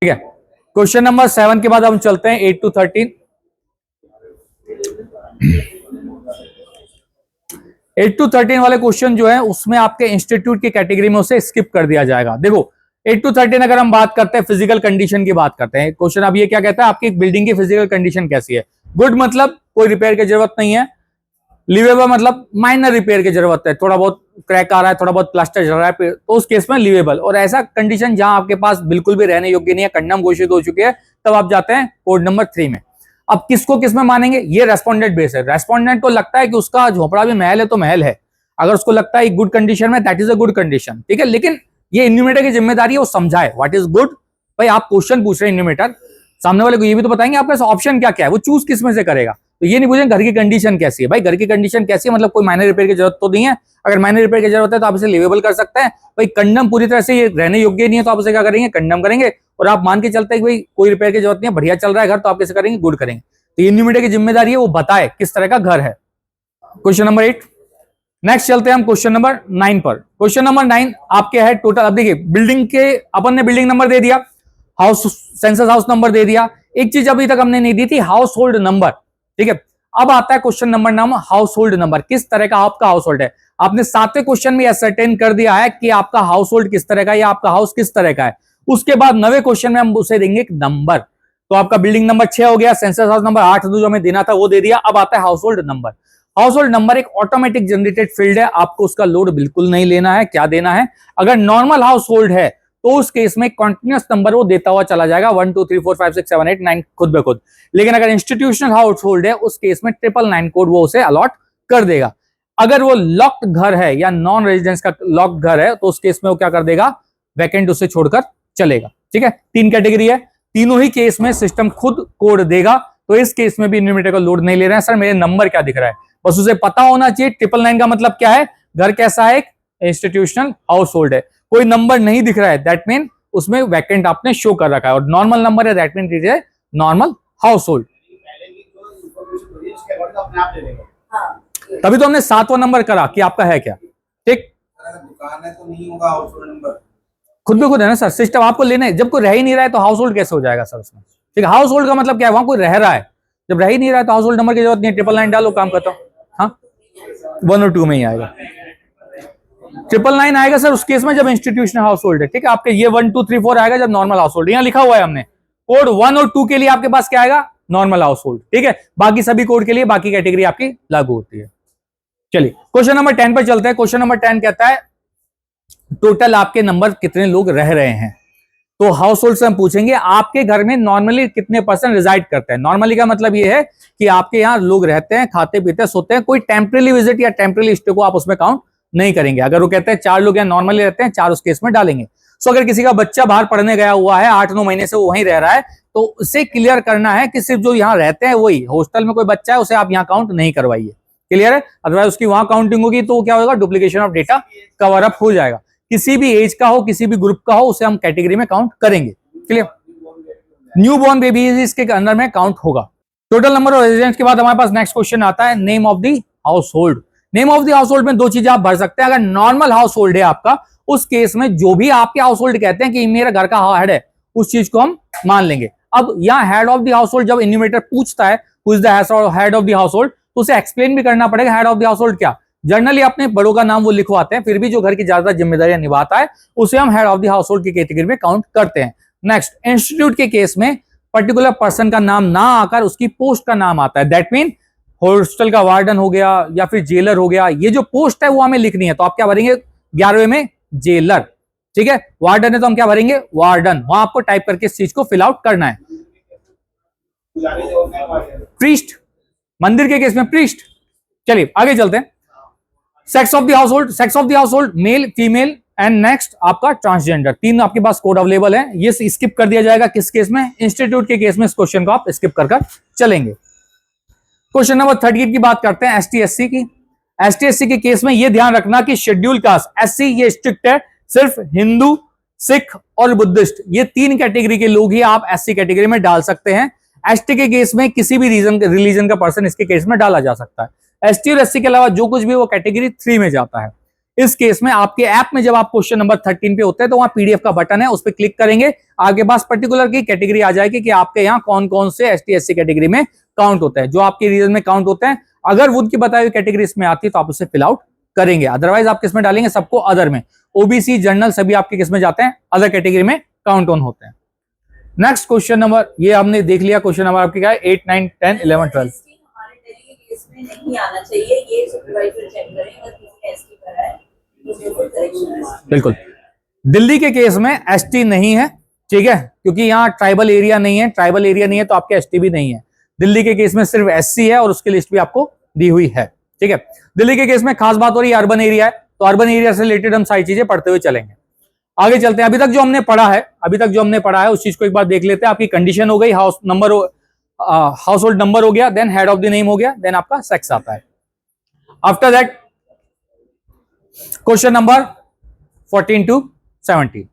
ठीक है, question number 7 के बाद हम चलते हैं 8 to 13। 8 to 13 वाले क्वेश्चन जो है उसमें आपके इंस्टीट्यूट की कैटेगरी में उसे स्किप कर दिया जाएगा। देखो 8 to 13 अगर हम बात करते हैं फिजिकल कंडीशन की बात करते हैं, क्वेश्चन अब ये क्या कहता है, आपकी एक बिल्डिंग की फिजिकल कंडीशन कैसी है। गुड मतलब कोई रिपेयर की जरूरत नहीं है, लिवेबल मतलब माइनर रिपेयर की जरूरत है, थोड़ा बहुत क्रैक आ रहा है, थोड़ा बहुत प्लास्टर चल रहा है, तो उस केस में लिवेबल। और ऐसा कंडीशन जहां आपके पास बिल्कुल भी रहने योग्य नहीं है, कंडम घोषित हो चुकी है, तब आप जाते हैं कोड नंबर 3 में। अब किसको किस में मानेंगे, ये रेस्पोंडेंट बेस है। रेस्पोंडेंट को लगता है कि उसका झोपड़ा भी महल है तो महल है, अगर उसको लगता है गुड कंडीशन में, that is a good condition, ठीक है। लेकिन ये इन्यूमरेटर की जिम्मेदारी है वो समझाए व्हाट इज गुड। भाई आप क्वेश्चन पूछ रहे हैं इन्यूमरेटर, सामने वाले को ये भी तो बताएंगे आपका ऑप्शन क्या क्या है, वो चूज किस में से करेगा। तो ये नहीं पूछेंगे घर की कंडीशन कैसी है। भाई घर की कंडीशन कैसी है मतलब कोई माइनर रिपेयर की जरूरत तो नहीं है, अगर माइनर रिपेयर की जरूरत है तो आप इसे लिवेबल कर सकते हैं। भाई कंडम पूरी तरह से ये रहने योग्य नहीं है तो आप इसे क्या करेंगे, कंडम करेंगे। और आप मान के चलते हैं कि भाई कोई रिपेयर की जरूरत नहीं है, बढ़िया चल रहा है घर, तो आप कैसे करेंगे, गुड करेंगे। तो इन्यूमरेटर की जिम्मेदारी है वो बताए किस तरह का घर है। Question number 8। नेक्स्ट चलते हैं हम क्वेश्चन नंबर 9 पर। क्वेश्चन नंबर 9 आपके है टोटल। अब देखिए बिल्डिंग के अपन ने बिल्डिंग नंबर दे दिया, हाउस सेंसस हाउस नंबर दे दिया, एक चीज अभी तक हमने नहीं दी थी, हाउस होल्ड नंबर, ठीक है। अब आता है क्वेश्चन नंबर नाम हाउस होल्ड नंबर, किस तरह का आपका हाउस होल्ड है। आपने 7वें क्वेश्चन में असरटेन कर दिया है कि आपका हाउस होल्ड किस तरह का है या आपका हाउस किस तरह का है। उसके बाद 9वें क्वेश्चन में हम उसे देंगे एक नंबर। तो आपका बिल्डिंग नंबर 6 हो गया, सेंसस हाउस नंबर 8 जो हमें देना था वो दे दिया। अब आता है house hold number. House hold number एक ऑटोमेटिक जनरेटेड फील्ड है, आपको उसका लोड बिल्कुल नहीं लेना है। क्या देना है, अगर नॉर्मल हाउस होल्ड है तो उस केस में कंटिन्यूअस नंबर वो देता हुआ चला जाएगा 1 2 3 4 5 6 7 8 9 खुद ब खुद। लेकिन अगर इंस्टीट्यूशनल हाउस होल्ड है उस केस में 999 कोड वो उसे अलॉट कर देगा। अगर वो लॉक्ड घर है या नॉन रेजिडेंस का लॉक्ड घर है तो उस केस में वो क्या कर देगा, वैकेंट उसे छोड़कर चलेगा, ठीक है। 3 कैटेगरी है, तीनों ही केस में सिस्टम खुद कोड देगा। तो इस केस में भी इन्यूमरेटर का लोड नहीं ले रहे हैं। सर मेरे नंबर क्या दिख रहा है, बस उसे पता होना चाहिए 999 का मतलब क्या है, घर कैसा है, एक इंस्टीट्यूशनल हाउस होल्ड है। कोई नंबर नहीं दिख रहा है दैट मीन उसमें वैकेंट आपने शो कर रखा है, और नॉर्मल नंबर है that mean it is normal house hold. तभी तो हमने 7वां नंबर करा कि आपका है क्या, ठीक। दुकान है तो नहीं होगा हाउस होल्ड नंबर, खुद भी खुद है ना सर, सिस्टम आपको लेना है। जब कोई रह ही नहीं रहा है तो हाउस होल्ड कैसे हो जाएगा सर उसमें, ठीक है। हाउस होल्ड का मतलब क्या है, वहां कोई रह रहा है, जब रह ही नहीं रहा है तो हाउस होल्ड नंबर की जरूरत नहीं है। 999 डालो, काम करता हूं। हाँ 1 और 2 में ही आएगा, 999 आएगा सर उस केस में जब इंस्टीट्यूशनल हाउस होल्ड है, ठीक है। आपके ये 1 2 3 4 आएगा जब नॉर्मल हाउस होल्ड, यहाँ लिखा हुआ है हमने कोड 1 और 2 के लिए आपके पास क्या आएगा, नॉर्मल हाउस होल्ड, ठीक है। बाकी सभी कोड के लिए बाकी कैटेगरी आपकी लागू होती है। चलिए क्वेश्चन नंबर 10 पर चलते हैं। क्वेश्चन नंबर 10 कहता है टोटल आपके नंबर कितने लोग रह रहे हैं। तो हाउस होल्ड से हम पूछेंगे आपके घर में नॉर्मली कितने पर्सन रिजाइड करते हैं। नॉर्मली का मतलब ये है कि आपके यहाँ लोग रहते हैं, खाते पीते सोते हैं, कोई टेम्परेरी विजिट या टेम्परेरी स्टे को आप उसमें काउंट नहीं करेंगे। अगर वो कहते हैं 4 लोग यहाँ नॉर्मली रहते हैं, 4 उस केस में डालेंगे। सो अगर किसी का बच्चा बाहर पढ़ने गया हुआ है 8-9 महीने से वो वहीं रह रहा है, तो उसे क्लियर करना है कि सिर्फ जो यहाँ रहते हैं वही, हॉस्टल में कोई बच्चा है उसे आप यहाँ काउंट नहीं करवाइए, क्लियर है। अदरवाइज उसकी वहां काउंटिंग होगी तो क्या होगा, duplication of data cover up हो जाएगा। किसी भी एज का हो, किसी भी ग्रुप का हो, उसे हम कैटेगरी में काउंट करेंगे, क्लियर। न्यू बॉर्न बेबी इसके अंदर में काउंट होगा। टोटल नंबर ऑफ रेजिडेंट्स के बाद हमारे पास नेक्स्ट क्वेश्चन आता है name of the house hold. Name of the house hold में 2 चीजें आप भर सकते हैं। अगर नॉर्मल हाउस होल्ड है आपका, उस केस में जो भी आपके हाउस होल्ड कहते हैं कि मेरा घर का हेड है, उस चीज को हम मान लेंगे। अब यहाँ head of the house hold जब इन्यूमरेटर पूछता है who is the head of the house hold, तो उसे एक्सप्लेन भी करना पड़ेगा head of the house hold क्या। जनरली अपने बड़ों का नाम वो लिखवाते हैं, फिर भी जो घर की ज्यादा जिम्मेदारियां निभाता है उसे हम head of the house hold की कैटेगरी में काउंट करते हैं। नेक्स्ट, इंस्टीट्यूट के केस में पर्टिकुलर पर्सन का नाम ना आकर उसकी पोस्ट का नाम आता है। दैट मीन हॉस्टल का वार्डन हो गया या फिर जेलर हो गया, ये जो पोस्ट है वो हमें लिखनी है। तो आप क्या भरेंगे 11वें में जेलर, ठीक है। वार्डन है तो हम क्या भरेंगे वार्डन, वहां आपको टाइप करके इस चीज को फिल आउट करना है। प्रीस्ट, मंदिर के केस में प्रीस्ट। चलिए आगे चलते हैं। Sex of the house hold, sex of the house hold male female and next आपका ट्रांसजेंडर। 3 आपके पास कोड अवेलेबल है, ये स्किप कर दिया जाएगा किस केस में, इंस्टीट्यूट के केस में इस क्वेश्चन को आप स्किप कर चलेंगे। क्वेश्चन नंबर 38 की बात करते हैं एसटी एससी की। एसटी एससी के केस में ये ध्यान रखना कि शेड्यूल कास्ट एससी ये स्ट्रिक्ट है, सिर्फ हिंदू, सिख और बुद्धिस्ट, ये 3 कैटेगरी के लोग ही आप एससी कैटेगरी में डाल सकते हैं। एसटी के केस में किसी भी रिलीजन का पर्सन इसके केस में डाला जा सकता है। एसटी और एससी के अलावा जो कुछ भी वो कैटेगरी 3 में जाता है। इस केस में आपके ऐप में जब आप क्वेश्चन नंबर 13 पे होते हैं तो वहां पीडीएफ का बटन है, उस पर क्लिक करेंगे, आपके पास पर्टिकुलर की कैटेगरी आ जाएगी कि आपके यहाँ कौन कौन से एसटी एससी कैटेगरी में काउंट होता है, जो आपके रीजन में काउंट होते हैं। अगर वो उनकी बताई हुई कैटेगरी इसमें आती है तो आप उसे फिल आउट करेंगे, अदरवाइज आप किसमें डालेंगे, सबको अदर में। ओबीसी जनरल सभी आपके किसमें जाते हैं, अदर कैटेगरी में काउंट ऑन होते हैं। नेक्स्ट क्वेश्चन नंबर, ये हमने देख लिया, क्वेश्चन नंबर आपके क्या है 8, 9, 10, 11, 12। हमारे दिल्ली के केस में नहीं आना चाहिए, ये सुपरवाइजर चेक करें, अगर किसी ने एसटी करा है तो बिल्कुल करेक्शन है। बिल्कुल, दिल्ली के केस में एसटी नहीं है, ठीक है, क्योंकि यहाँ ट्राइबल एरिया नहीं है, ट्राइबल एरिया नहीं है तो आपके एसटी भी नहीं है। दिल्ली के केस में सिर्फ एससी है और उसकी लिस्ट भी आपको दी हुई है, ठीक है। दिल्ली के केस में खास बात हो रही है अर्बन एरिया है, तो अर्बन एरिया से रिलेटेड हम सारी चीजें पढ़ते हुए चलेंगे। आगे चलते हैं, अभी तक जो हमने पढ़ा है उस चीज को एक बार देख लेते हैं। आपकी कंडीशन हो गई, हाउस होल्ड नंबर हो गया, then head of the name हो गया, देन आपका सेक्स आता है। After that question number 14 to 17।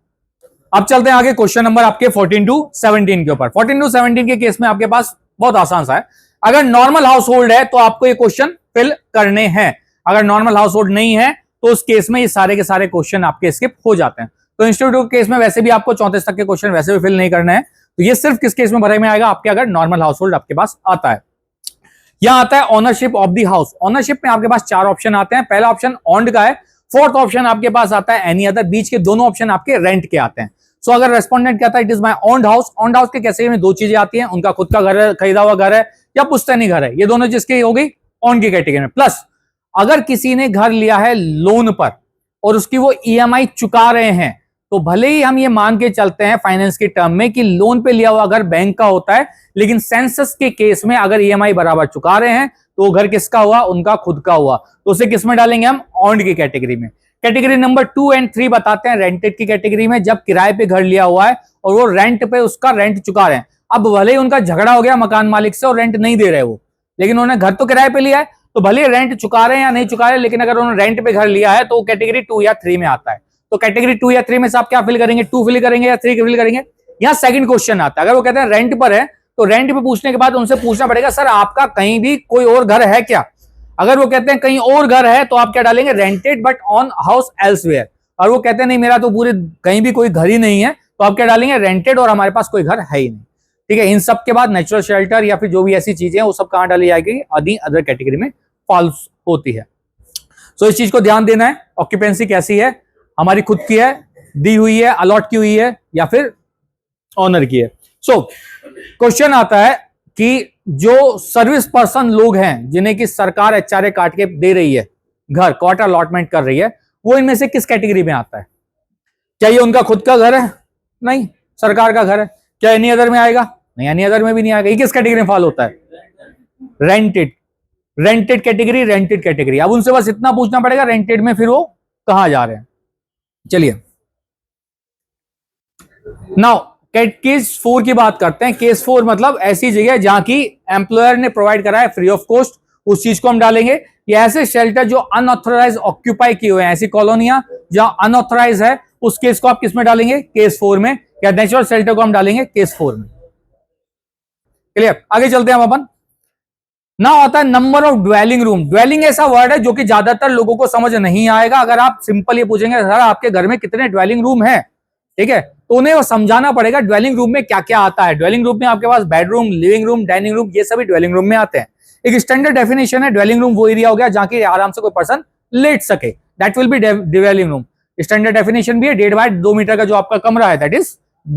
अब चलते हैं आगे क्वेश्चन नंबर आपके 14 to 17 के ऊपर। 14 to 17 के केस में आपके पास बहुत आसान सा है, अगर नॉर्मल हाउस होल्ड है तो आपको ये क्वेश्चन फिल करने हैं, अगर नॉर्मल हाउस होल्ड नहीं है तो उस केस में ये सारे के सारे क्वेश्चन आपके स्किप हो जाते हैं। तो इंस्टीट्यूट केस में वैसे भी आपको 34 तक के क्वेश्चन वैसे भी फिल नहीं करने हैं, तो ये सिर्फ किस केस में भरे में आएगा, आपके अगर नॉर्मल हाउस होल्ड आपके पास आता है। यहां आता है ownership of the house. Ownership में आपके पास 4 ऑप्शन आते हैं, पहला ऑप्शन ऑन्ड का है, फोर्थ ऑप्शन आपके पास आता है एनी अदर, बीच के दोनों ऑप्शन आपके रेंट के आते हैं। सो अगर रेस्पोंडेंट कहता है it is my owned house, owned house के कैटेगरी में 2 चीजें आती हैं, उनका खुद का घर है, खरीदा हुआ घर है, या पुश्तैनी घर है, ये दोनों जिसकी हो गई ऑन की कैटेगरी में। प्लस अगर किसी ने घर लिया है लोन पर और उसकी वो ईएमआई चुका रहे हैं, तो भले ही हम ये मान के चलते हैं फाइनेंस के टर्म में कि लोन पे लिया हुआ घर बैंक का होता है, लेकिन सेंसस के केस में अगर ईएमआई बराबर चुका रहे हैं तो वो घर किसका हुआ, उनका खुद का हुआ, तो उसे किस में डालेंगे हम, ऑन्ड की कैटेगरी में। कैटेगरी नंबर 2 और 3 बताते हैं रेंटेड की कैटेगरी में, जब किराए पे घर लिया हुआ है और वो रेंट पे उसका रेंट चुका रहे हैं। अब भले ही उनका झगड़ा हो गया मकान मालिक से और रेंट नहीं दे रहे वो, लेकिन उन्होंने घर तो किराए पे लिया है, तो भले रेंट चुका रहे हैं या नहीं चुका रहे, लेकिन अगर उन्होंने रेंट पे घर लिया है तो कैटेगरी 2 या 3 में आता है। तो कैटेगरी 2 या 3 में से आप क्या फिल करेंगे, 2 फिल करेंगे या 3 फिल करेंगे। यहाँ सेकंड क्वेश्चन आता है, अगर वो कहते हैं रेंट पर है तो रेंट पे पूछने के बाद उनसे पूछना पड़ेगा सर आपका कहीं भी कोई और घर है क्या। अगर वो कहते हैं कहीं और घर है तो आप क्या डालेंगे, rented but on house elsewhere. और वो कहते हैं नहीं मेरा तो पूरे कहीं भी कोई घर ही नहीं है, तो आप क्या डालेंगे, रेंटेड और हमारे पास कोई घर है ही नहीं, ठीक है। इन सब के बाद नेचुरल शेल्टर या फिर जो भी ऐसी चीजें हैं वो सब कहां डाली जाएगी, अदर कैटेगरी में फॉल्स होती है। सो इस चीज को ध्यान देना है, ऑक्यूपेंसी कैसी है, हमारी खुद की है, दी हुई है, अलॉट की हुई है, या फिर ऑनर की है। सो क्वेश्चन आता है कि जो सर्विस पर्सन लोग हैं जिन्हें की सरकार एचआरए काट के दे रही है, घर क्वार्टर अलॉटमेंट कर रही है, वो इनमें से किस कैटेगरी में आता है। क्या ये उनका खुद का घर है, नहीं, सरकार का घर है। क्या एनी अदर में आएगा, नहीं, एनी अदर में भी नहीं आएगा। ये किस कैटेगरी में फॉल होता है, rented, rented category, rented category. अब उनसे बस इतना पूछना पड़ेगा रेंटेड में फिर वो कहां जा रहे हैं। चलिए नाउ केस 4 की बात करते हैं। केस 4 मतलब ऐसी जगह जहां की एम्प्लॉयर ने प्रोवाइड करा है फ्री ऑफ कॉस्ट, उस चीज को हम डालेंगे। ये ऐसे शेल्टर जो अनऑथराइज ऑक्यूपाई किए हुए हैं, ऐसी कॉलोनियां जहां अनऑथराइज है, उस केस को आप किस में डालेंगे, केस 4 में, या नेचुरल शेल्टर को हम डालेंगे केस 4 में। क्लियर, आगे चलते हैं हम अपन। ना आता है number of dwelling room. Dwelling ऐसा वर्ड है जो कि ज्यादातर लोगों को समझ नहीं आएगा। अगर आप सिंपल ये पूछेंगे सर आपके घर में कितने ड्वेलिंग रूम है, ठीक है, तो उन्हें वो समझाना पड़ेगा ड्वेलिंग रूम में क्या क्या आता है। ड्वेलिंग रूम में आपके पास bedroom, living room, dining room, ये सभी ड्वेलिंग रूम में आते हैं। एक स्टैंडर्ड डेफिनेशन है, ड्वेलिंग रूम वो एरिया हो गया जहां की आराम से कोई पर्सन लेट सके, that will be dwelling room. Standard definition भी है 1.5 बाय 2 मीटर का जो आपका कमरा है, दैट इज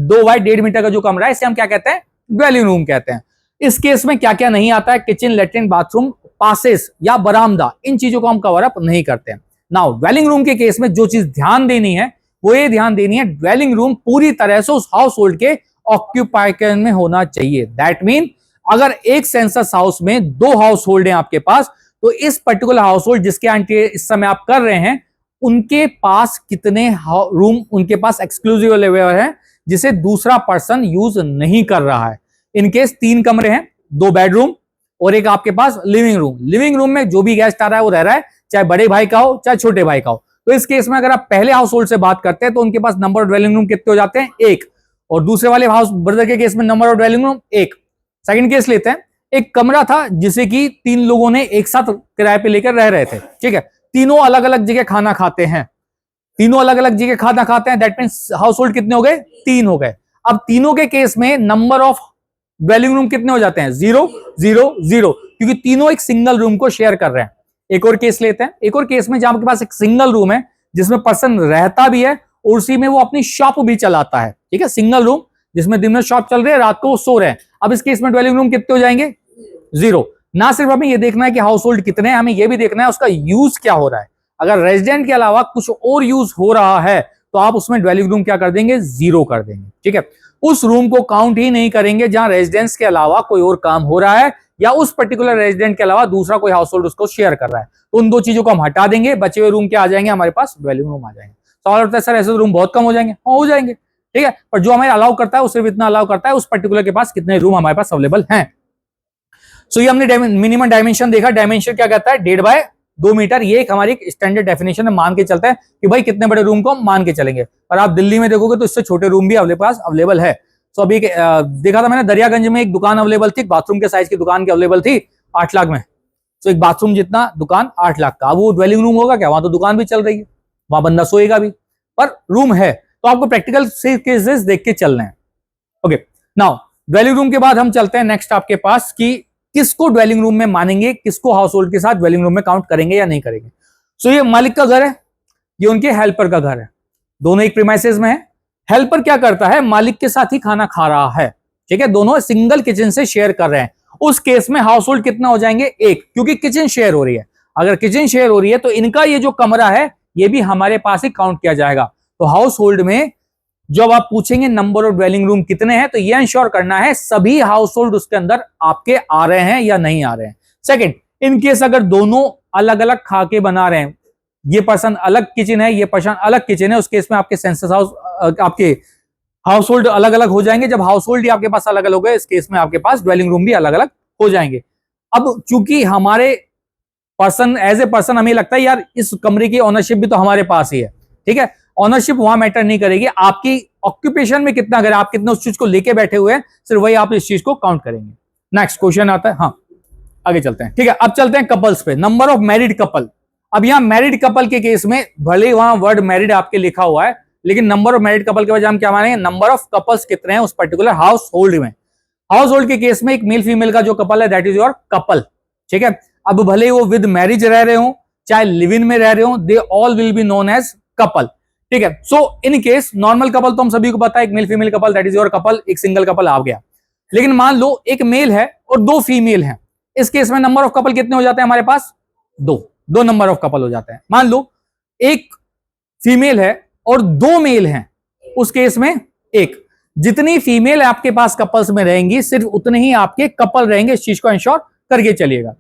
2 बाय 1.5 मीटर का जो कमरा है, इसे हम क्या कहते हैं, ड्वेलिंग रूम कहते हैं। इस केस में क्या क्या नहीं आता है, किचन, लेटरिन, बाथरूम, पासेस या बरामदा, इन चीजों को हम कवर अप नहीं करते हैं। नाउ ड्वेलिंग रूम के केस में जो चीज ध्यान देनी है वो ये ध्यान देनी है, ड्वेलिंग रूम पूरी तरह से उस हाउस होल्ड के ऑक्यूपायर में होना चाहिए। दैट मीन अगर एक सेंसस हाउस में 2 हाउस होल्ड है आपके पास, तो इस पर्टिकुलर हाउस होल्ड जिसके आंटी इस समय आप कर रहे हैं, उनके पास कितने रूम उनके पास एक्सक्लूसिव अवेलेबल है जिसे दूसरा पर्सन यूज नहीं कर रहा है। इनकेस 3 कमरे हैं, 2 बेडरूम और एक आपके पास लिविंग रूम। लिविंग रूम में जो भी गेस्ट आ रहा है वो रह रहा है, चाहे बड़े भाई का हो चाहे छोटे भाई का हो। तो इस केस में अगर आप पहले हाउस होल्ड से बात करते हैं तो उनके पास नंबर ऑफ ड्वेलिंग रूम कितने हो जाते हैं, 1, और दूसरे वाले हाउस ब्रदर के केस में number of dwelling room 1। Second case लेते हैं, एक कमरा था जिसे कि 3 लोगों ने एक साथ किराए पे लेकर रह रहे थे, ठीक है, तीनों अलग अलग जगह खाना खाते हैं, तीनों अलग अलग जगह खाना खाते हैं, दैट मीन्स हाउस होल्ड कितने हो गए? 3 हो गए। अब तीनों के केस में नंबर ऑफ ड्वेलिंग रूम कितने हो जाते हैं? 0 0 0, क्योंकि तीनों एक सिंगल रूम को शेयर कर रहे हैं। एक और केस लेते हैं, एक और केस में जहां आपके पास एक सिंगल रूम है जिसमें पर्सन रहता भी है और उसी में वो अपनी शॉप भी चलाता है, ठीक है, सिंगल रूम जिसमें दिन में शॉप चल रही है, रात को वो सो रहे हैं। अब इस केस में ड्वेलिंग रूम कितने हो जाएंगे? 0। ना सिर्फ हमें ये देखना है कि हाउस होल्ड कितने हैं, हमें ये भी देखना है उसका यूज क्या हो रहा है। अगर रेजिडेंट के अलावा कुछ और यूज हो रहा है तो आप उसमें ड्वेलिंग रूम क्या कर देंगे? 0 कर देंगे, ठीक है। उस रूम को काउंट ही नहीं करेंगे जहां रेजिडेंस के अलावा कोई और काम हो रहा है या उस पर्टिकुलर रेजिडेंट के अलावा दूसरा कोई हाउस होल्ड उसको शेयर कर रहा है। तो उन दो चीजों को हम हटा देंगे, बचे हुए रूम क्या आ जाएंगे हमारे पास? ड्वेलिंग रूम आ जाएंगे। सवाल उठता है सर ऐसे रूम बहुत कम हो जाएंगे? हाँ, हो जाएंगे, ठीक है, पर जो हमें अलाउ करता है वो सिर्फ इतना अलाउ करता है उस पर्टिकुलर के पास कितने रूम हमारे पास अवेलेबल हैं। सो ये हमने मिनिमम डायमेंशन देखा। डायमेंशन क्या कहता है? 1.5 मीटर। ये एक हमारी स्टैंडर्ड डेफिनेशन है, मान के चलता है कि भाई कितने बड़े रूम को हम मान के चलेंगे। और आप दिल्ली में देखोगे तो इससे छोटे रूम भी अपने पास अवेलेबल है। सो अभी देखा था मैंने, दरियागंज में एक दुकान अवेलेबल थी, बाथरूम के साइज की दुकान की अवेलेबल थी 8 लाख में। तो एक बाथरूम जितना दुकान 8 लाख का। अब वो ड्वेलिंग रूम होगा क्या? वहां तो दुकान भी चल रही है, वहां बंदा सोएगा भी, पर रूम है। तो आपको प्रैक्टिकल से केसेस देख के चलने हैं। ओके, नाउ ड्वेलिंग रूम के बाद हम चलते हैं नेक्स्ट आपके पास कि किसको ड्वेलिंग रूम में मानेंगे, किसको हाउस होल्ड के साथ ड्वेलिंग रूम में काउंट करेंगे या नहीं करेंगे। सो ये मालिक का घर है, ये उनके हेल्पर का घर है, दोनों एक प्रीमाइसेस में है। हेल्पर क्या करता है? मालिक के साथ ही खाना खा रहा है, ठीक है, दोनों सिंगल किचन से शेयर कर रहे हैं। उस केस में हाउस होल्ड कितना हो जाएंगे? 1, क्योंकि किचन शेयर हो रही है। अगर किचन शेयर हो रही है तो इनका ये जो कमरा है ये भी हमारे पास ही काउंट किया जाएगा। तो हाउस होल्ड में जब आप पूछेंगे नंबर ऑफ ड्वेलिंग रूम कितने हैं, तो ये इंश्योर करना है सभी हाउस होल्ड उसके अंदर आपके आ रहे हैं या नहीं आ रहे हैं। सेकंड, इन केस अगर दोनों अलग अलग खा के बना रहे हैं, ये पर्सन अलग किचन है, ये पर्सन अलग किचन है, उस केस में आपके सेंसस हाउस, आपके हाउस होल्ड अलग अलग हो जाएंगे। जब हाउस होल्ड ही आपके पास अलग अलग हो गए, इस केस में आपके पास ड्वेलिंग रूम भी अलग अलग हो जाएंगे। अब चूंकि हमारे पर्सन एज ए पर्सन हमें लगता है यार इस कमरे की ओनरशिप भी तो हमारे पास ही है, ठीक है, ओनरशिप वहां मैटर नहीं करेगी, आपकी ऑक्यूपेशन में कितना घर, आप कितने उस चीज को लेके बैठे हुए हैं, सिर्फ वही आप इस चीज को काउंट करेंगे। नेक्स्ट क्वेश्चन आता है, हाँ आगे चलते हैं, ठीक है। अब चलते हैं कपल्स पे, नंबर ऑफ मैरिड कपल। अब यहाँ मैरिड कपल के केस में भले ही वहां वर्ड मैरिड आपके लिखा हुआ है, लेकिन नंबर ऑफ मैरिड कपल के वजह हम क्या मानेंगे? नंबर ऑफ कपल्स कितने हैं उस पर्टिकुलर हाउस होल्ड में। हाउस होल्ड के केस में एक मेल फीमेल का जो कपल है दैट इज योर कपल, ठीक है। अब भले ही वो विद मैरिज रह रहे हो चाहे लिव इन में रह रहे हो, they all will be known as couple, ठीक है। So in case normal couple तो हम सभी को पता है, एक male female couple that is your couple, एक सिंगल कपल आ गया। लेकिन मान लो एक मेल है और 2 फीमेल हैं, इस केस में नंबर ऑफ कपल कितने हो जाते हैं हमारे पास? 2 नंबर ऑफ कपल हो जाते हैं। मान लो एक फीमेल है और 2 मेल हैं, उस केस में 1। जितनी फीमेल आपके पास कपल्स में रहेंगी सिर्फ उतने ही आपके कपल रहेंगे, इस चीज को इंश्योर करके चलिएगा।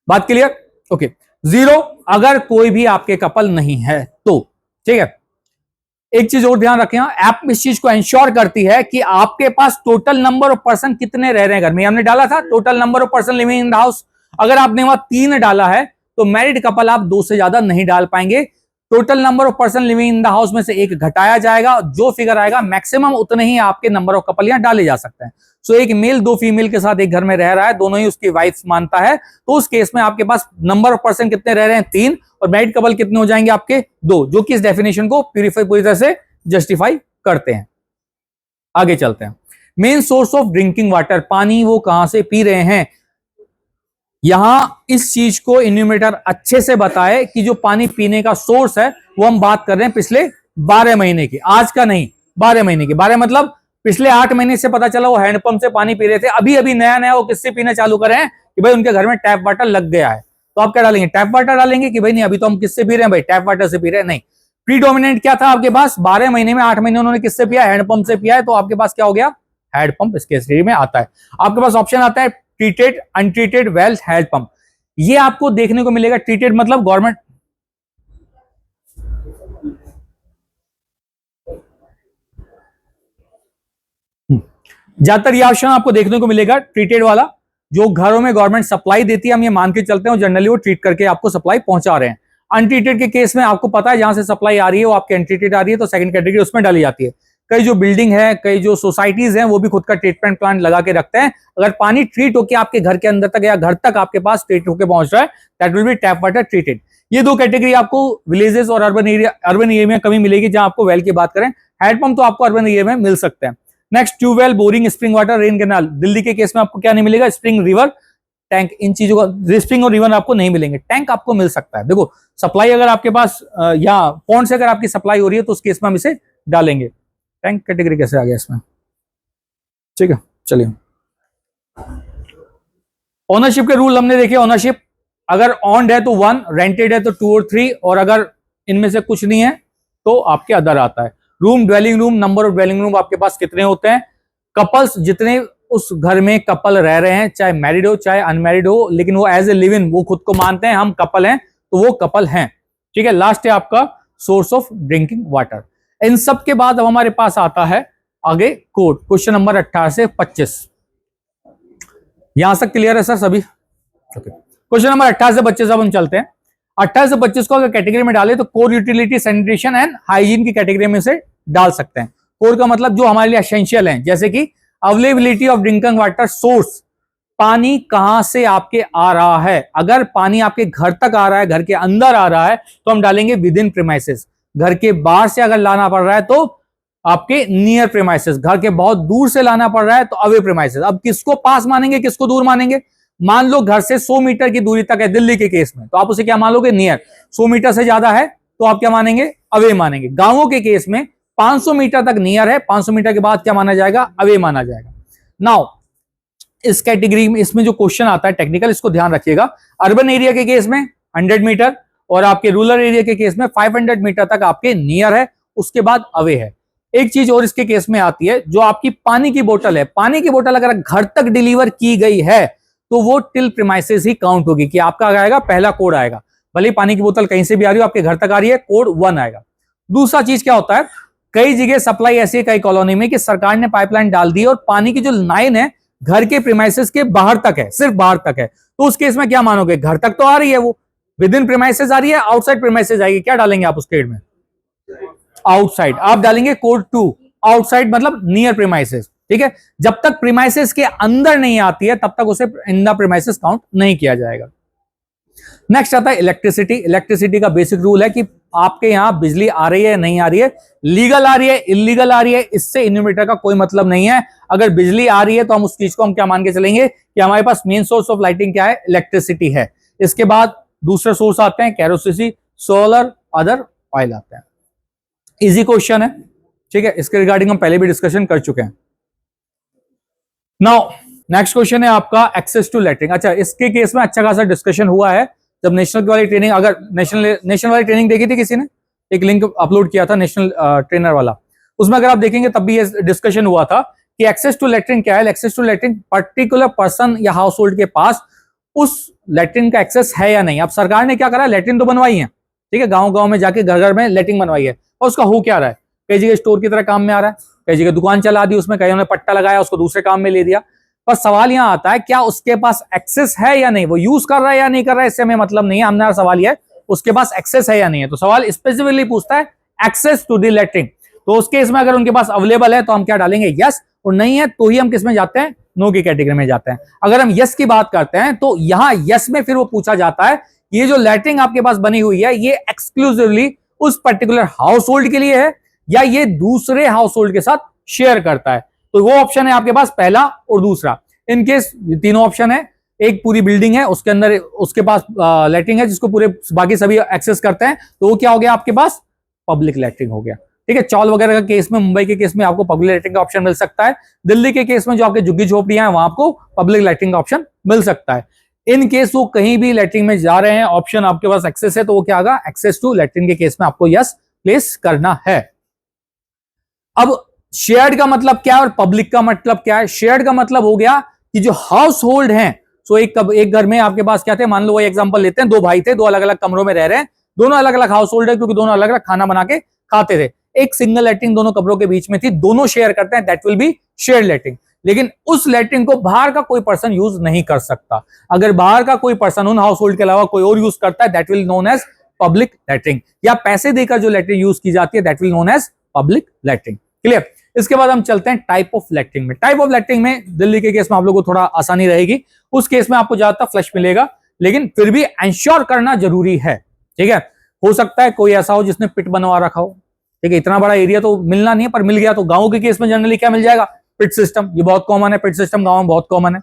बात क्लियर? ओके। 0 अगर कोई भी आपके कपल नहीं है तो, ठीक है। एक चीज और ध्यान रखें, ऐप इस चीज को इंश्योर करती है कि आपके पास टोटल नंबर ऑफ पर्सन कितने रह रहे हैं घर में। हमने डाला था total number of person living in the house, अगर आपने वहां 3 डाला है तो मैरिड कपल आप 2 से ज्यादा नहीं डाल पाएंगे। Total number of person living in the house में से 1 घटाया जाएगा, जो फिगर आएगा मैक्सिमम उतने ही आपके नंबर ऑफ कपल यहां डाले जा सकते हैं। सो एक मेल 2 फीमेल के साथ एक घर में रह रहा है, दोनों ही उसकी वाइफ मानता है, तो उस केस में आपके पास नंबर ऑफ पर्सन कितने रह रहे हैं? 3, और मैरिड कपल कितने हो जाएंगे आपके? 2, जो कि इस डेफिनेशन को पूरी तरह से जस्टिफाई करते हैं। आगे चलते हैं, main source of drinking water, पानी वो कहां से पी रहे हैं। यहां इस चीज को इन्यूमरेटर अच्छे से बताए कि जो पानी पीने का सोर्स है वो हम बात कर रहे हैं पिछले 12 महीने की, आज का नहीं, 12 महीने की। 12 मतलब पिछले 8 महीने से पता चला वो हैंडपंप से पानी पी रहे थे, अभी अभी नया वो किससे पीना चालू करे हैं कि भाई उनके घर में टैप वाटर लग गया है। तो आप क्या डालेंगे? टैप वाटर डालेंगे कि भाई नहीं अभी तो हम किससे पी रहे हैं? भाई टैप वाटर से पी रहे हैं। नहीं, प्रीडोमिनेंट क्या था आपके पास? 12 महीने में 8 महीने उन्होंने किससे पिया? हैंडपंप से पिया है, तो आपके पास क्या हो गया? हैंडपंप इस केस में आता है। आपके पास ऑप्शन आता है ट्रीटेड, अनट्रीटेड, वेल, हैंडपंप। ये आपको देखने को मिलेगा। ट्रीटेड मतलब गवर्नमेंट, ज्यादातर ये ऑप्शन आपको देखने को मिलेगा ट्रीटेड वाला, जो घरों में गवर्नमेंट सप्लाई देती है, हम ये मान के चलते हैं जनरली वो ट्रीट करके आपको सप्लाई पहुंचा रहे हैं। अनट्रीटेड के केस में आपको पता है जहां से सप्लाई आ रही है वो आपके अनट्रीटेड आ रही है, तो सेकंड कैटेगरी उसमें डाली जाती है। कई जो बिल्डिंग है, कई जो सोसाइटीज हैं वो भी खुद का ट्रीटमेंट प्लांट लगा के रखते हैं। अगर पानी ट्रीट होकर आपके घर के अंदर तक या घर तक आपके पास ट्रीट होकर पहुंच रहा है that will B tap water treated. ये दो कैटेगरी आपको विलेजेस और अर्बन एरिया में कमी मिलेगी जहां आपको वेल की बात करें। हैंडपंप तो आपको अर्बन एरिया में मिल सकते हैं। Next, tubewell, boring, spring water, rain canal. Delhi के केस में आपको क्या नहीं मिलेगा? स्प्रिंग, रिवर, टैंक, इन चीजों का स्प्रिंग और रिवर आपको नहीं मिलेंगे। टैंक आपको मिल सकता है। देखो सप्लाई अगर आपके पास या पॉन्ड से अगर आपकी सप्लाई हो रही है तो उस केस में हम इसे डालेंगे। टैंक कैटेगरी कैसे आ गया इसमें? ठीक है, चलिए। ओनरशिप के रूल हमने देखे। ओनरशिप अगर ऑन्ड है तो 1, रेंटेड है तो 2 और 3, और अगर इनमें से कुछ नहीं है तो आपके अदर आता है। Room, dwelling room, number of dwelling room आपके पास कितने होते हैं? कपल्स, जितने उस घर में कपल रह रहे हैं, चाहे मैरिड हो चाहे अनमैरिड हो, लेकिन वो एज ए लिव इन, वो खुद को मानते हैं हम कपल हैं, तो वो कपल हैं। ठीक है। लास्ट है आपका सोर्स ऑफ ड्रिंकिंग वाटर। इन सब के बाद अब हमारे पास आता है आगे कोड, क्वेश्चन नंबर 18 से 25। यहां तक क्लियर है सर सभी? क्वेश्चन नंबर 18 से 25 अब हम चलते हैं। 18 से 25 को अगर कैटेगरी में डाले तो core, utility, sanitation and hygiene की कैटेगरी में से डाल सकते हैं। कोर का मतलब जो हमारे लिए एसेंशियल है, जैसे कि availability of drinking water source, पानी कहां से आपके आ रहा है। अगर पानी आपके घर तक आ रहा है, घर के अंदर आ रहा है, तो हम डालेंगे विद इन प्रीमाइसेस। घर के बाहर से अगर लाना पड़ रहा है तो आपके नियर प्रीमाइसेस। घर के बहुत दूर से लाना पड़ रहा है तो अवे प्रीमाइसेस। अब किसको पास मानेंगे, किसको दूर मानेंगे? मान लो घर से 100 मीटर की दूरी तक है दिल्ली के केस में, तो आप उसे क्या मान लोगे? नियर। 100 मीटर से ज्यादा है तो आप क्या मानेंगे? अवे मानेंगे। गांवों के केस में 500 मीटर तक नियर है, 500 मीटर के बाद क्या माना जाएगा? अवे माना जाएगा। नाउ इस कैटेगरी में, इसमें जो क्वेश्चन आता है टेक्निकल, इसको ध्यान रखिएगा। अर्बन एरिया के केस में 100 मीटर और आपके रूरल एरिया के केस में 500 मीटर तक आपके नियर है, उसके बाद अवे है। एक चीज और इसके केस में आती है, जो आपकी पानी की बोतल है, पानी की बोतल अगर घर तक डिलीवर की गई है तो वो टिल प्रीमाइसेस ही काउंट होगी, कि आपका आएगा पहला कोड आएगा। भले पानी की बोतल कहीं से भी आ रही हो, आपके घर तक आ रही है, कोड 1 आएगा। दूसरा चीज क्या होता है, कई जगह सप्लाई ऐसी है कई कॉलोनी में कि सरकार ने पाइपलाइन डाल दी और पानी की जो लाइन है घर के प्रीमाइसेस के बाहर तक है, सिर्फ बाहर तक है, तो उस केस में क्या मानोगे? घर तक तो आ रही है, वो विद इन प्रीमाइसेस आ रही है, आउटसाइड प्रीमाइसेस आएगी, क्या डालेंगे आप उस केस में? आउटसाइड। आप डालेंगे कोड 2, आउटसाइड मतलब नियर प्रीमाइसेस। ठीक है। जब तक प्रीमाइसेस के अंदर नहीं आती है तब तक उसे इन द प्रीमाइसेस काउंट नहीं किया जाएगा। नेक्स्ट आता है इलेक्ट्रिसिटी। इलेक्ट्रिसिटी का बेसिक रूल है कि आपके यहां बिजली आ रही है नहीं आ रही है, लीगल आ रही है इलीगल आ रही है, इससे इन्यूमरेटर का कोई मतलब नहीं है। अगर बिजली आ रही है तो हम उस चीज को हम क्या मान के चलेंगे कि हमारे पास मेन सोर्स ऑफ लाइटिंग क्या है? इलेक्ट्रिसिटी है। इसके बाद दूसरे सोर्स आते हैं कैरोसिन, सोलर, अदर ऑयल आते हैं। इजी क्वेश्चन है। ठीक है। इसके रिगार्डिंग हम पहले भी डिस्कशन कर चुके हैं। नाउ नेक्स्ट क्वेश्चन है आपका एक्सेस टू लैट्रिन। अच्छा, इसके केस में अच्छा खासा डिस्कशन हुआ है जब नेशनल वाली ट्रेनिंग, अगर नेशनल वाली ट्रेनिंग देखी थी किसी ने, एक लिंक अपलोड किया था नेशनल ट्रेनर वाला, उसमें अगर आप देखेंगे तब भी ये डिस्कशन हुआ था कि एक्सेस टू लैट्रिन क्या है। Access to latrine particular person या हाउस होल्ड के पास उस लैट्रिन का एक्सेस है या नहीं। अब सरकार ने क्या करा, लैट्रिन तो बनवाई है, ठीक है, गांव गांव में जाके घर घर में लैट्रिन बनवाई है, और उसका हो क्या रहा है? कई जगह स्टोर की तरह काम में आ रहा है, कई जगह दुकान चला दी उसमें, कहीं पट्टा लगाया उसको दूसरे काम में ले दिया। पर सवाल यहां आता है क्या उसके पास एक्सेस है या नहीं, वो यूज कर रहा है या नहीं कर रहा है, इससे हमें मतलब नहीं है। हमारा सवाल यह है उसके पास एक्सेस है या नहीं है। तो सवाल स्पेसिफिकली पूछता है एक्सेस टू द लैट्रिन, तो उस केस में अगर उनके पास अवेलेबल है तो हम क्या डालेंगे? यस, और नहीं है तो ही हम किस में जाते हैं? नो की कैटेगरी में जाते हैं। अगर हम यस की बात करते हैं तो यहां यस में फिर वो पूछा जाता है ये जो लैट्रिन आपके पास बनी हुई है ये एक्सक्लूसिवली उस पर्टिकुलर हाउस होल्ड के लिए है या ये दूसरे हाउस होल्ड के साथ शेयर करता है। तो वो ऑप्शन है आपके पास पहला और दूसरा। इनकेस तीनों ऑप्शन है, एक पूरी बिल्डिंग है उसके अंदर उसके पास लैट्रिन है जिसको पूरे बाकी सभी एक्सेस करते हैं, तो वो क्या हो गया आपके पास? पब्लिक लैट्रिन हो गया। ठीक है। चौल वगैरह का केस में, मुंबई के केस में आपको पब्लिक लैट्रिन का ऑप्शन मिल सकता है। दिल्ली के केस में जो आपके झुग्गी झोपड़ियां हैं वहां आपको पब्लिक लैट्रिन का ऑप्शन मिल सकता है। इन केस वो कहीं भी लैट्रिन में जा रहे हैं, ऑप्शन आपके पास एक्सेस है, तो वो क्या होगा? एक्सेस टू लैट्रिन के केस में आपको यस प्लेस करना है। अब शेयर्ड का मतलब क्या है और पब्लिक का मतलब क्या है? शेयर्ड का मतलब हो गया कि जो हाउस होल्ड है, सो एक घर में आपके पास क्या थे, मान लो वही एग्जांपल लेते हैं, दो भाई थे, दो अलग अलग कमरों में रह रहे हैं, दोनों अलग अलग हाउस होल्ड है क्योंकि दोनों अलग अलग खाना बना के खाते थे, एक सिंगल लैट्रिन दोनों कमरों के बीच में थी, दोनों शेयर करते हैं, that will be shared latrine. लेकिन उस लैट्रिन को बाहर का कोई पर्सन यूज नहीं कर सकता। अगर बाहर का कोई पर्सन उन हाउस होल्ड के अलावा कोई और यूज करता है that will known as public latrine, या पैसे देकर जो लैट्रिन यूज की जाती है that will known as public latrine. Clear. इसके बाद हम चलते हैं टाइप ऑफ लैट्रिन में। टाइप ऑफ लैट्रिन में दिल्ली के केस में आप लोगों को थोड़ा आसानी रहेगी, उस केस में आपको ज्यादातर फ्लश मिलेगा, लेकिन फिर भी एंश्योर करना जरूरी है। ठीक है। हो सकता है कोई ऐसा हो जिसने पिट बनवा रखा हो, ठीक है, इतना बड़ा एरिया तो मिलना नहीं है, पर मिल गया तो गाँव के केस में जनरली क्या मिल जाएगा, पिट सिस्टम। ये बहुत कॉमन है, पिट सिस्टम गाँव में बहुत कॉमन है,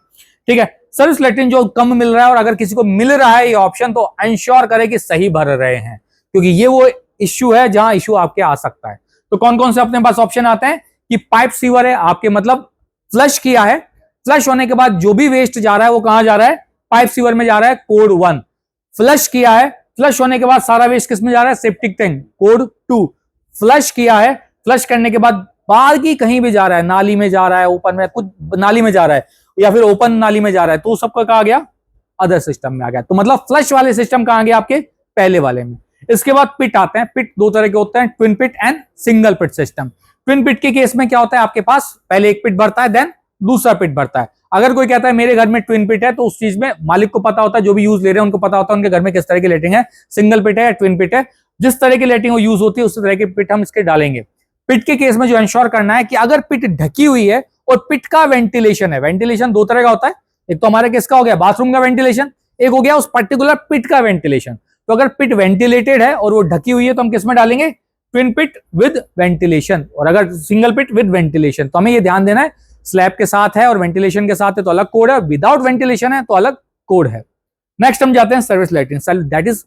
ठीक है। सर्विस लैट्रिन जो कम मिल रहा है और अगर किसी को मिल रहा है ये ऑप्शन, तो इंश्योर करें कि सही भर रहे हैं, क्योंकि ये वो इश्यू है जहां इश्यू आपके आ सकता है। तो कौन कौन से अपने पास ऑप्शन आते हैं कि पाइप सीवर है आपके, मतलब फ्लश किया है, फ्लश होने के बाद जो भी वेस्ट जा रहा है वो कहां जा रहा है, पाइप सीवर में जा रहा है, कोड 1। फ्लश किया है, फ्लश होने के बाद सारा वेस्ट किस में जा रहा है, सेप्टिक टैंक, कोड 2। फ्लश किया है, फ्लश करने के बाद बाकी कहीं भी जा रहा है, नाली में जा रहा है, ओपन में, कुछ नाली में जा रहा है या फिर ओपन नाली में जा रहा है, तो सबका कहा गया अदर सिस्टम में आ गया। तो मतलब फ्लश वाले सिस्टम कहां गया, आपके पहले वाले में। इसके बाद पिट आते हैं। पिट दो तरह के होते हैं, twin pit and single pit system. Twin pit के केस में क्या होता है, आपके पास पहले एक पिट भरता है, देन दूसरा पिट भरता है। अगर कोई कहता है मेरे घर में ट्विन पिट है, तो उस चीज में मालिक को पता होता है, जो भी यूज ले रहे हैं उनको पता होता है उनके घर में किस तरह की लेटरिंग है, सिंगल पिट है या ट्विन पिट है। जिस तरह की लेटरिंग यूज होती है उस तरह की पिट हम इसके डालेंगे। पिट के केस में जो इंश्योर करना है कि अगर पिट ढकी हुई है और पिट का वेंटिलेशन है, वेंटिलेशन दो तरह का होता है, एक तो हमारे किसका हो गया, बाथरूम का वेंटिलेशन, एक हो गया उस पर्टिकुलर पिट का वेंटिलेशन। तो अगर पिट वेंटिलेटेड है और वो ढकी हुई है तो हम किस में डालेंगे, ट्विन पिट विद वेंटिलेशन। और अगर सिंगल पिट विद वेंटिलेशन, तो हमें ये ध्यान देना है स्लैब के साथ है और वेंटिलेशन के साथ है तो अलग कोड है, विदाउट वेंटिलेशन है तो अलग कोड है। नेक्स्ट हम जाते हैं service latrine, that is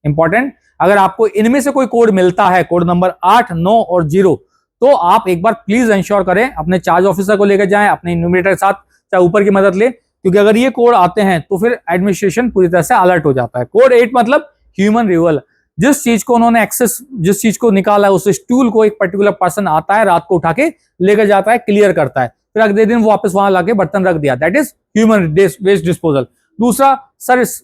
important. अगर आपको इनमें से कोई कोड मिलता है, कोड नंबर 8, 9 और 0, तो आप एक बार प्लीज इंश्योर करें, अपने चार्ज ऑफिसर को लेकर जाएं, अपने इन्यूमरेटर के साथ चाहे ऊपर की मदद ले, क्योंकि अगर ये कोड आते हैं तो फिर एडमिनिस्ट्रेशन पूरी तरह से अलर्ट हो जाता है। कोड 8 मतलब ह्यूमन रिवल, जिस चीज को उन्होंने एक्सेस, जिस चीज को निकाला है उस स्टूल को एक पर्टिकुलर पर्सन आता है, रात को उठा के लेकर जाता है, क्लियर करता है, फिर अगले दिन वो वापस वहां लाके बर्तन रख दिया, that is human waste disposal. दूसरा service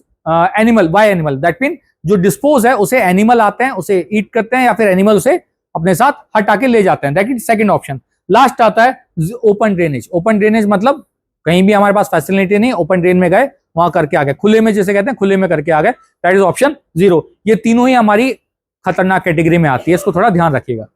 animal, by animal, that mean जो डिस्पोज है उसे एनिमल आते हैं, उसे ईट करते हैं या फिर एनिमल उसे अपने साथ हटा के ले जाते हैं, that is second option. Last आता है ओपन ड्रेनेज। ओपन ड्रेनेज मतलब कहीं भी हमारे पास फैसिलिटी नहीं, ओपन ड्रेन में गए, वहां करके आ गए, खुले में जिसे कहते हैं, खुले में करके आ गए, दैट इज ऑप्शन 0। ये तीनों ही हमारी खतरनाक कैटेगरी में आती है, इसको थोड़ा ध्यान रखिएगा।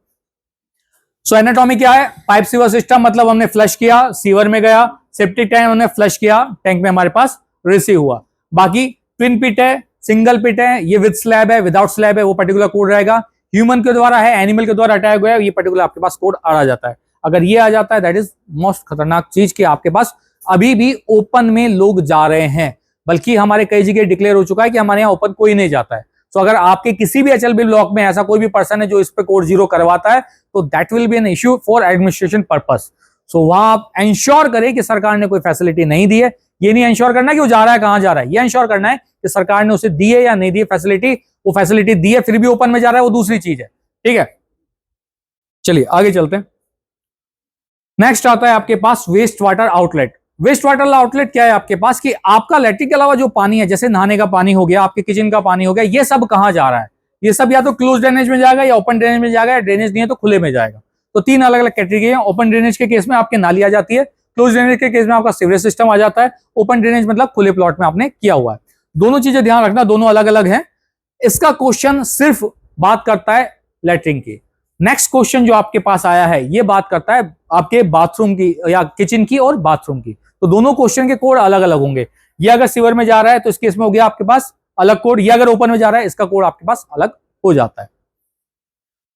सो एनाटॉमी क्या है, पाइप सीवर सिस्टम मतलब हमने फ्लश किया, सीवर में गया, सेप्टिक टैंक हमने फ्लश किया, टैंक में हमारे पास रिसीव हुआ। बाकी ट्विन पिट है, सिंगल पिट है, ये विद स्लैब है, विदाउट स्लैब है, वो पर्टिकुलर कोड रहेगा। ह्यूमन के द्वारा है, एनिमल के द्वारा हटाया गया है, ये पर्टिकुलर आपके पास कोड आ जाता है। अगर ये आ जाता है दैट इज मोस्ट खतरनाक चीज कि आपके पास अभी भी ओपन में लोग जा रहे हैं, बल्कि हमारे कई जगह डिक्लेयर हो चुका है कि हमारे यहाँ ओपन कोई नहीं जाता है। तो अगर आपके किसी भी एचएलबी ब्लॉक में ऐसा कोई भी पर्सन है जो इस पे कोड 0 करवाता है, तो that will be an issue for administration purpose. So वहां आप इंश्योर करें कि सरकार ने कोई फैसिलिटी नहीं दी है। ये नहीं इंश्योर करना कि वो जा रहा है कहां जा रहा है, ये इंश्योर करना है कि सरकार ने उसे दी है या नहीं दी है फैसिलिटी। वो फैसिलिटी दी है फिर भी ओपन में जा रहा है, वो दूसरी चीज है, ठीक है। चलिए आगे चलते हैं। नेक्स्ट आता है आपके पास waste water outlet. Waste water outlet क्या है आपके पास कि आपका लैट्रिन के अलावा जो पानी है, जैसे नहाने का पानी हो गया, आपके किचन का पानी हो गया, ये सब कहां जा रहा है, ये सब या तो क्लोज ड्रेनेज में जाएगा या ओपन ड्रेनेज में जाएगा, या ड्रेनेज नहीं है तो खुले में जाएगा। तो तीन अलग अलग कैटेगरी है। ओपन ड्रेनेज के केस में आपके नाली आ जाती है, क्लोज ड्रेनेज के केस में आपका सीवरेज सिस्टम आ जाता है। ओपन ड्रेनेज मतलब खुले प्लॉट में आपने किया हुआ है। दोनों चीजें ध्यान रखना, दोनों अलग अलग है। इसका क्वेश्चन सिर्फ बात करता है लैट्रिन की। नेक्स्ट क्वेश्चन जो आपके पास आया है ये बात करता है आपके बाथरूम की या किचन की और बाथरूम की। तो दोनों क्वेश्चन के कोड अलग अलग होंगे। ये अगर सीवर में जा रहा है तो इस केस में हो गया आपके पास अलग कोड, ये अगर ओपन में जा रहा है इसका कोड आपके पास अलग हो जाता है।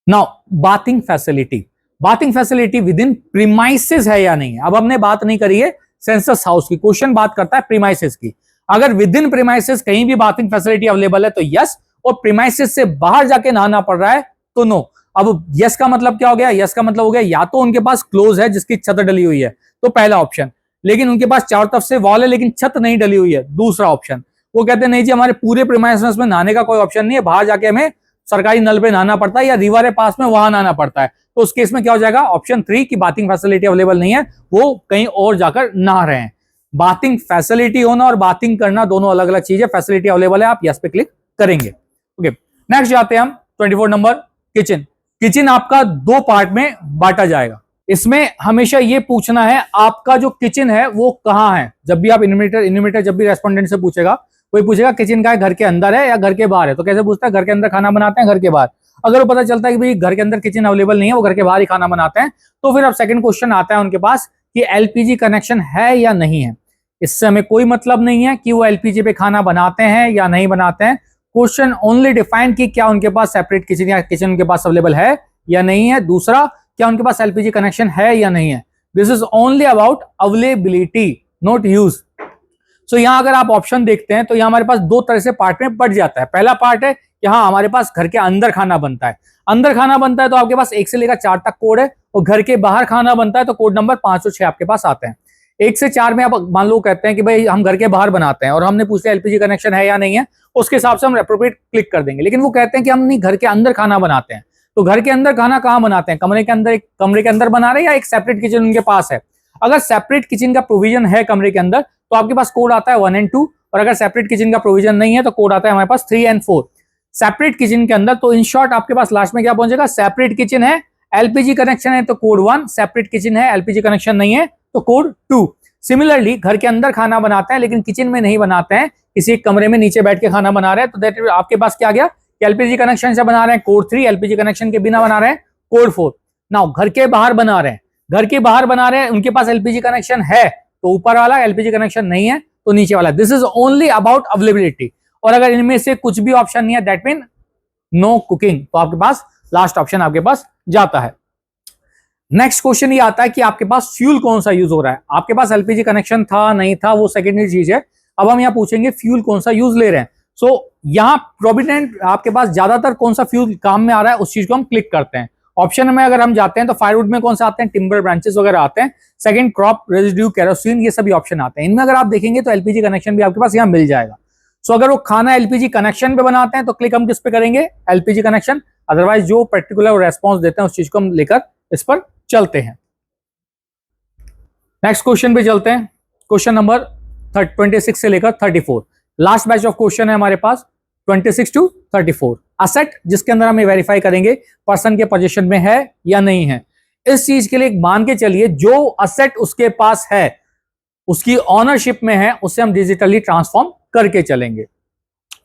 Now bathing facility, bathing facility with in premises है या नहीं है। अब हमने बात नहीं करी है सेंसस हाउस की, क्वेश्चन बात करता है प्रीमाइसेस की। अगर विद इन प्रीमाइसेस कहीं भी बाथिंग फैसिलिटी अवेलेबल है तो यस, और प्रीमाइसेस से बाहर जाके नहाना पड़ रहा है तो नो। अब यस का मतलब क्या हो गया, यस का मतलब हो गया या तो उनके पास क्लोज है जिसकी छत डली हुई है तो पहला ऑप्शन, लेकिन उनके पास चारों तरफ से वॉल है लेकिन छत नहीं डली हुई है, दूसरा ऑप्शन। वो कहते हैं नहीं जी हमारे पूरे प्रीमाइसेस में नहाने का कोई ऑप्शन नहीं है, बाहर जाके हमें सरकारी नल पे नहाना पड़ता है या रिवर है पास में वहां नहाना पड़ता है। तो उस केस में क्या हो जाएगा, ऑप्शन 3 की बाथिंग फैसिलिटी अवेलेबल नहीं है, वो कहीं और जाकर नहा रहे हैं। बाथिंग फैसिलिटी होना और बाथिंग करना दोनों अलग अलग चीज है। फैसिलिटी अवेलेबल है, आप यस पे क्लिक करेंगे। ओके, नेक्स्ट जाते हैं हम 24 नंबर किचन। किचन आपका दो पार्ट में बांटा जाएगा। इसमें हमेशा ये पूछना है आपका जो किचन है वो कहां है। जब भी आप इन्यूमरेटर जब भी रेस्पोंडेंट से पूछेगा, कोई पूछेगा किचन का है, घर के अंदर है या घर के बाहर है, तो कैसे पूछता है घर के अंदर खाना बनाते हैं घर के बाहर। अगर वो पता चलता है कि भाई घर के अंदर किचन अवेलेबल नहीं है, वो घर के बाहर ही खाना बनाते हैं, तो फिर अब सेकंड क्वेश्चन आता है उनके पास कि एलपीजी कनेक्शन है या नहीं है। इससे हमें कोई मतलब नहीं है कि वो एलपीजी पे खाना बनाते हैं या नहीं बनाते हैं, क्वेश्चन ओनली डिफाइन कि क्या उनके पास सेपरेट किचन या किचन उनके पास अवेलेबल है या नहीं है। दूसरा, क्या उनके पास एलपीजी कनेक्शन है या नहीं है। This is only about availability, not use. So यहां अगर आप ऑप्शन देखते हैं तो यहां हमारे पास दो तरह से पार्ट में बढ़ जाता है। पहला पार्ट है कि हाँ हमारे पास घर के अंदर खाना बनता है, अंदर खाना बनता है तो आपके पास 1 से लेकर 4 तक कोड है, और घर के बाहर खाना बनता है तो कोड नंबर 5 और 6 आपके पास आते हैं। 1 से 4 में आप मान लो कहते हैं कि भाई हम घर के बाहर बनाते हैं और हमने पूछ लिया एलपीजी कनेक्शन है या नहीं है, उसके हिसाब से हम एप्रोप्रिएट क्लिक कर देंगे। लेकिन वो कहते हैं कि हम नहीं घर के अंदर खाना बनाते हैं, तो घर के अंदर खाना कहाँ बनाते हैं, कमरे के अंदर, एक कमरे के अंदर बना रहे हैं या एक सेपरेट किचन उनके पास है। अगर सेपरेट किचन का प्रोविजन है कमरे के अंदर तो आपके पास कोड आता है 1 और 2, और अगर सेपरेट किचन का प्रोविजन नहीं है तो कोड आता है हमारे पास 3 और 4। सेपरेट किचन के अंदर तो इन शॉर्ट आपके पास लास्ट में क्या पहुंचेगा, सेपरेट किचन है एलपीजी कनेक्शन है तो कोड 1, सेपरेट किचन है एलपीजी कनेक्शन नहीं है तो कोड 2। सिमिलरली घर के अंदर खाना बनाते हैं लेकिन किचन में नहीं बनाते हैं, किसी एक कमरे में नीचे बैठ के खाना बना रहे हैं, तो दैट आपके पास क्या गया, एलपीजी कनेक्शन से बना रहे हैं कोड 3, एलपीजी कनेक्शन के बिना बना रहे हैं कोड 4। नाउ घर के बाहर बना रहे हैं, घर के बाहर बना रहे हैं, उनके पास एलपीजी कनेक्शन है तो ऊपर वाला, एलपीजी कनेक्शन नहीं है तो नीचे वाला। This is only about availability. और अगर इनमें से कुछ भी ऑप्शन नहीं है दैट मीन नो कुकिंग, तो आपके पास लास्ट ऑप्शन आपके पास जाता है। नेक्स्ट क्वेश्चन ये आता है कि आपके पास फ्यूल कौन सा यूज हो रहा है। आपके पास एलपीजी कनेक्शन था नहीं था वो सेकेंडरी चीज है, अब हम यहाँ पूछेंगे फ्यूल कौन सा यूज ले रहे हैं। सो यहाँ प्रोविडेंट आपके पास ज्यादातर कौन सा फ्यूल काम में आ रहा है उस चीज को हम क्लिक करते हैं। ऑप्शन में अगर हम जाते हैं तो फायरवुड में कौन सा आते हैं, टिम्बर ब्रांचेस वगैरह आते हैं। सेकंड क्रॉप रेजिड्यू, केरोसिन, ये सभी ऑप्शन आते हैं। इनमें अगर आप देखेंगे तो एलपीजी कनेक्शन भी आपके पास यहाँ मिल जाएगा। सो अगर वो खाना एलपीजी कनेक्शन पे बनाते हैं तो क्लिक हम किस पे करेंगे, एलपीजी कनेक्शन। अदरवाइज जो पर्टिकुलर रेस्पॉन्स देते हैं उस चीज को हम लेकर इस पर चलते हैं। नेक्स्ट क्वेश्चन पे चलते हैं। क्वेश्चन नंबर 26 से लेकर 34, लास्ट बैच ऑफ क्वेश्चन है हमारे पास 26 to 34। असेट जिसके अंदर हम वेरीफाई करेंगे पर्सन के पोजीशन में है या नहीं है। इस चीज के लिए मान के चलिए जो असेट उसके पास है उसकी ऑनरशिप में है उसे हम डिजिटली ट्रांसफॉर्म करके चलेंगे।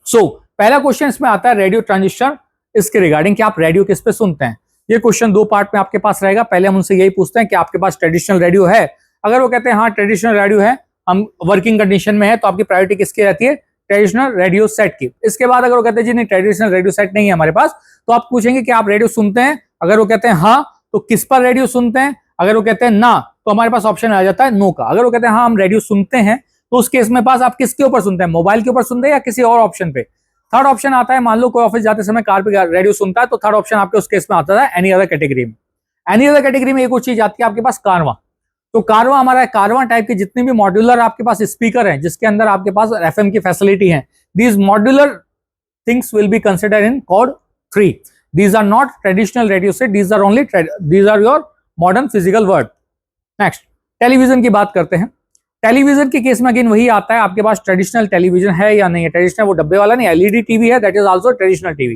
सो पहला क्वेश्चन इसमें आता है रेडियो ट्रांजिस्टर, इसके रिगार्डिंग कि आप रेडियो किस पे सुनते हैं। ये क्वेश्चन 2 पार्ट में आपके पास रहेगा। पहले हम उनसे यही पूछते हैं कि आपके पास ट्रेडिशनल रेडियो है। अगर वो कहते हैं हाँ ट्रेडिशनल रेडियो है, हम वर्किंग कंडीशन में है, तो आपकी प्रायोरिटी किसकी रहती है, ट्रेडिशनल रेडियो सेट की। इसके बाद अगर वो कहते हैं जी नहीं ट्रेडिशनल रेडियो सेट नहीं है हमारे पास, तो आप पूछेंगे कि आप रेडियो सुनते हैं। अगर वो कहते हैं हाँ तो किस पर रेडियो सुनते हैं। अगर वो कहते हैं ना तो हमारे पास ऑप्शन आ जाता है नो का। अगर वो कहते हैं हाँ हम रेडियो सुनते हैं तो उस केस में पास आप किसके ऊपर सुनते हैं, मोबाइल के ऊपर सुनते हैं या किसी और ऑप्शन पे। थर्ड ऑप्शन आता है मान लो कोई ऑफिस जाते समय कार पे रेडियो सुनता है तो थर्ड ऑप्शन आपके उस केस में आता है एनी अदर कैटेगरी में। एनी अदर कैटेगरी में एक और चीज आती है आपके पास कारवा। तो कारवा हमारा कारवा टाइप के जितने भी मॉड्यूलर आपके पास स्पीकर हैं जिसके अंदर आपके पास एफएम की फैसिलिटी है, these modular things will be considered in code 3. These are not traditional radio set, these are your modern physical word. Next, television की बात करते हैं। टेलीविजन के केस में अगेन वही आता है आपके पास ट्रेडिशनल टेलीविजन है या नहीं है। ट्रेडिशनल वो डब्बे वाला नहीं, एलईडी टीवी है, that is also traditional TV.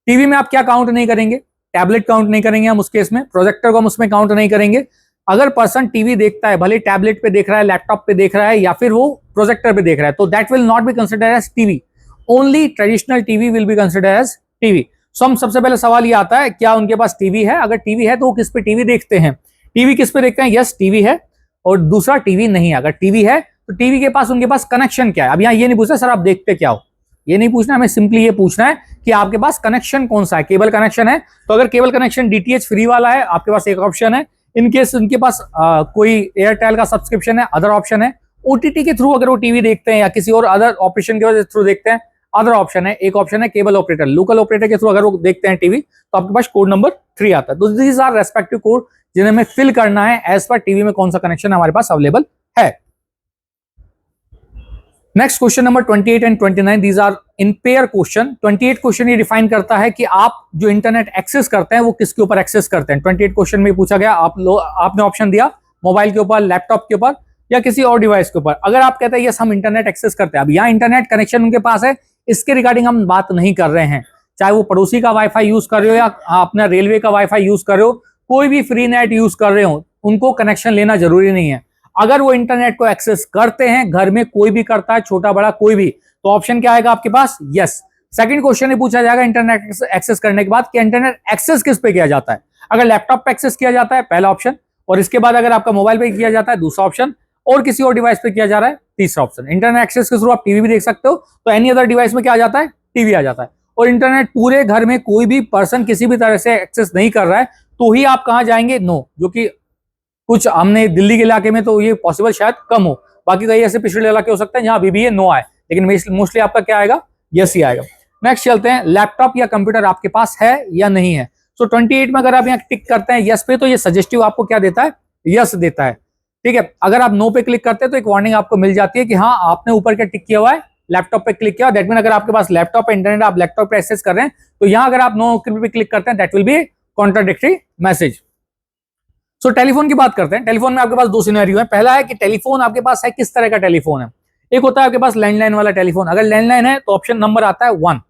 TV में आप क्या काउंट नहीं करेंगे, टैबलेट काउंट नहीं करेंगे हम उस केस में, प्रोजेक्टर को हम उसमें काउंट नहीं करेंगे। अगर पर्सन टीवी देखता है, भले टैबलेट पे देख रहा है, लैपटॉप पे देख रहा है या फिर वो प्रोजेक्टर पे देख रहा है, तो that will not be considered as TV. Only traditional TV will be considered as TV. So हम सबसे पहले सवाल ये आता है क्या उनके पास टीवी है। अगर टीवी है तो वो किस पे टीवी देखते हैं, टीवी किस पे देखते हैं, यस टीवी है। और दूसरा टीवी नहीं है। अगर टीवी है तो टीवी के पास उनके पास कनेक्शन क्या है। अब यहाँ ये नहीं पूछना सर आप देखते क्या हो, ये नहीं पूछना, हमें सिंपली ये पूछना है कि आपके पास कनेक्शन कौन सा है। केबल कनेक्शन है तो अगर केबल कनेक्शन डीटीएच फ्री वाला है आपके पास एक ऑप्शन है। इनकेस उनके पास कोई एयरटेल का सब्सक्रिप्शन है अदर ऑप्शन है। ओटीटी के थ्रू अगर वो टीवी देखते हैं या किसी और अदर ऑपरेशन के थ्रू देखते हैं अदर ऑप्शन है। एक ऑप्शन है केबल ऑपरेटर, लोकल ऑपरेटर के थ्रू अगर वो देखते हैं टीवी तो आपके पास कोड नंबर 3 आता है। तो दीज आर रेस्पेक्टिव कोड जिन्हें हमें फिल करना है एज पर टीवी में कौन सा कनेक्शन हमारे पास अवेलेबल है। Next question number 28 and 29, these are in pair question. 28 question ये डिफाइन करता है कि आप जो इंटरनेट एक्सेस करते हैं वो किसके ऊपर एक्सेस करते हैं। 28 क्वेश्चन में पूछा गया, आपने ऑप्शन दिया मोबाइल के ऊपर, लैपटॉप के ऊपर या किसी और डिवाइस के ऊपर। अगर आप कहते हैं यस हम इंटरनेट एक्सेस करते हैं, अब यहाँ इंटरनेट कनेक्शन उनके पास है, इसके रिगार्डिंग हम बात नहीं कर रहे हैं। चाहे वो पड़ोसी का वाईफाई यूज कर रहे हो या अपना रेलवे का वाईफाई यूज कर रहे हो, कोई भी फ्री नेट यूज कर रहे हो, उनको कनेक्शन लेना जरूरी नहीं है। अगर वो इंटरनेट को एक्सेस करते हैं, घर में कोई भी करता है, छोटा बड़ा कोई भी, तो ऑप्शन क्या आएगा आपके पास, यस। सेकंड क्वेश्चन में पूछा जाएगा इंटरनेट एक्सेस करने के बाद कि इंटरनेट एक्सेस किस पे किया जाता है। अगर लैपटॉप पे एक्सेस किया जाता है पहला ऑप्शन, और इसके बाद अगर आपका मोबाइल पे किया जाता है दूसरा ऑप्शन, और किसी और डिवाइस पे किया जा रहा है तीसरा ऑप्शन। इंटरनेट एक्सेस के थ्रू आप टीवी भी देख सकते हो, तो एनी अदर डिवाइस में क्या आ जाता है टीवी आ जाता है। और इंटरनेट पूरे घर में कोई भी पर्सन किसी भी तरह से एक्सेस नहीं कर रहा है तो ही आप कहाँ जाएंगे, नो, जो कि कुछ हमने दिल्ली के इलाके में तो ये पॉसिबल शायद कम हो, बाकी कई ऐसे पिछड़े इलाके हो सकते हैं जहां अभी भी ये नो आए, लेकिन मोस्टली आपका क्या आएगा, यस ही आएगा। नेक्स्ट चलते हैं, लैपटॉप या कंप्यूटर आपके पास है या नहीं है। सो 28 में अगर आप यहाँ टिक करते हैं यस पे तो ये सजेस्टिव आपको क्या देता है, यस देता है, ठीक है। अगर आप नो पे क्लिक करते हैं तो एक वार्निंग आपको मिल जाती है कि हाँ आपने ऊपर क्या टिक किया हुआ है, लैपटॉप पे क्लिक किया। दैट मीन अगर आपके पास लैपटॉप है, इंटरनेट, आप लैपटॉप पे एक्सेस कर रहे हैं तो यहाँ अगर आप नो पे क्लिक करते हैं that will B contradictory message. So telephone की बात करते हैं। टेलीफोन में आपके पास दो सिनेरियो है। पहला है कि टेलीफोन आपके पास है, किस तरह का टेलीफोन है। एक होता है आपके पास लैंडलाइन वाला टेलीफोन, अगर लैंडलाइन है तो ऑप्शन नंबर आता है 1,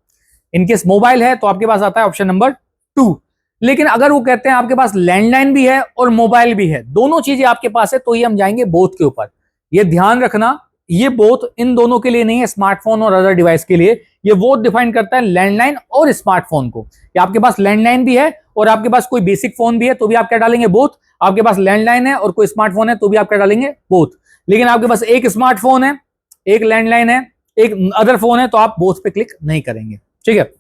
इनकेस मोबाइल है तो आपके पास आता है ऑप्शन नंबर 2। लेकिन अगर वो कहते हैं आपके पास लैंडलाइन भी है और मोबाइल भी है, दोनों चीजें आपके पास है, तो ये हम जाएंगे बोथ के ऊपर। ये ध्यान रखना, ये बोथ इन दोनों के लिए नहीं है, स्मार्टफोन और अदर डिवाइस के लिए। ये बोथ डिफाइन करता है लैंडलाइन और स्मार्टफोन को। या आपके पास लैंडलाइन भी है और आपके पास कोई बेसिक फोन भी है तो भी आप क्या डालेंगे, बोथ। आपके पास लैंडलाइन है और कोई स्मार्टफोन है तो भी आप क्या डालेंगे, बोथ। लेकिन आपके पास एक स्मार्टफोन है, एक लैंडलाइन है, एक अदर फोन है, तो आप बोथ पे क्लिक नहीं करेंगे, ठीक है।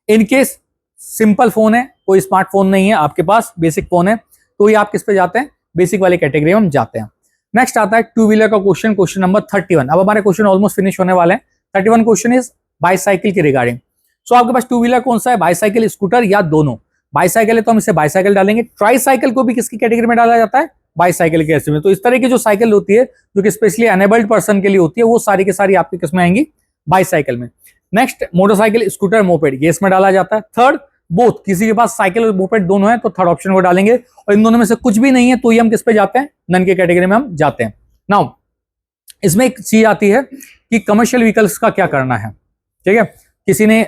इनकेस सिंपल फोन है, कोई स्मार्टफोन नहीं है आपके पास, बेसिक फोन है, तो ये आप किस पे जाते हैं, बेसिक वाली कैटेगरी में हम जाते हैं। नेक्स्ट आता है टू व्हीलर का क्वेश्चन, क्वेश्चन नंबर 31। अब हमारे क्वेश्चन ऑलमोस्ट फिनिश होने वाले हैं। 31 क्वेश्चन इज बाईसाइकिल के रिगार्डिंग। सो आपके पास टू व्हीलर कौन सा है, बाईसाइकिल, स्कूटर या दोनों। बाईसाइकिल है तो हम इसे बाईसाइकिल डालेंगे। ट्राईसाइकिल को भी किसकी कैटेगरी में डाला जाता है, बाईसाइकिल के केस में। तो इस तरह की जो साइकिल होती है जो कि स्पेशली अनेबल्ड पर्सन के लिए होती है, वो सारी की सारी आपकी किसमें आएंगी, बाईसाइकिल में। नेक्स्ट मोटरसाइकिल, स्कूटर, मोपेड, ये इसमें डाला जाता है। थर्ड बोथ, किसी के पास साइकिल और मोपेड दोनों है तो थर्ड ऑप्शन को डालेंगे। और इन दोनों में से कुछ भी नहीं है तो ये हम किस पे जाते हैं, नन के कैटेगरी में हम जाते हैं। नाउ इसमें एक चीज आती है कि कमर्शियल व्हीकल्स का क्या करना है, ठीक है। किसी ने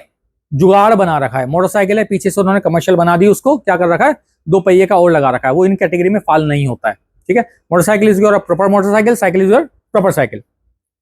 जुगाड़ बना रखा है, मोटरसाइकिल है, पीछे से उन्होंने कमर्शियल बना दी, उसको क्या कर रखा है, 2 पहिए का और लगा रखा है, वो इन कैटेगरी में फॉल नहीं होता है, ठीक है। Motorcycle is your proper motorcycle, cycle is your proper cycle.